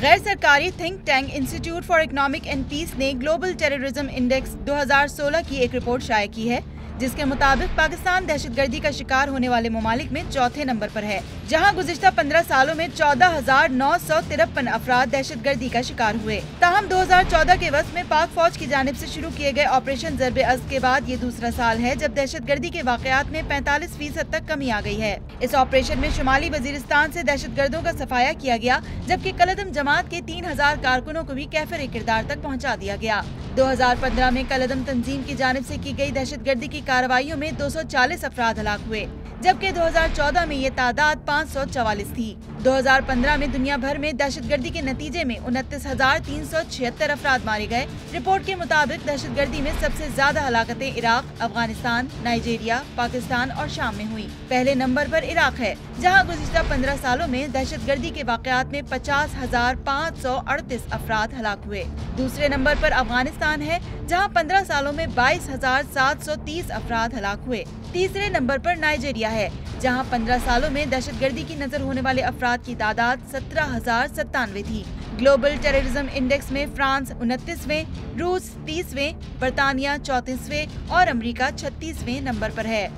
غیر سرکاری think tank institute for economic and peace نے گلوبل ٹیررزم انڈیکس 2016 کی ایک رپورٹ شائع کی ہے، جس کے مطابق پاکستان دہشت گردی کا شکار ہونے والے ممالک میں چوتھے نمبر پر ہے، جہاں گزشتہ 15 سالوں میں 14,953 افراد دہشت گردی کا شکار ہوئے۔ تاہم 2014 کے وسط میں پاک فوج کی جانب سے شروع کیے گئے آپریشن ضرب ازد کے بعد یہ دوسرا سال ہے جب دہشت گردی کے واقعات میں 45% تک کمی آ گئی ہے۔ اس آپریشن میں شمالی وزیرستان سے دہشت گردوں کا صفایا کیا گیا، جبکہ کالعدم جماعت کے 3,000 کارکنوں کو بھی کیفر کردار تک پہنچا دیا گیا۔ 2015 میں کالعدم تنظیم کی جانب سے کی گئی دہشت گردی کی کارروائیوں میں 240 افراد ہلاک ہوئے، جبکہ 2014 میں یہ تعداد 544 تھی۔ 2015 میں دنیا بھر میں دہشت گردی کے نتیجے میں 29,376 افراد مارے گئے۔ رپورٹ کے مطابق دہشت گردی میں سب سے زیادہ ہلاکتیں عراق، افغانستان، نائجیریا، پاکستان اور شام میں ہوئی۔ پہلے نمبر پر عراق ہے، جہاں گزشتہ 15 سالوں میں دہشت گردی کے واقعات میں 50,538 افراد ہلاک ہوئے۔ دوسرے نمبر پر افغانستان ہے، جہاں 15 سالوں میں 22,730 افراد ہلاک ہوئے۔ تیسرے نمبر پر نائجیریا ہے، جہاں 15 سالوں میں دہشت گردی کی نظر ہونے والے افراد کی تعداد 17,097 تھی۔ گلوبل ٹیررزم انڈیکس میں فرانس 29ویں، روس 30ویں، برطانیہ 34ویں اور امریکہ 36ویں نمبر پر ہے۔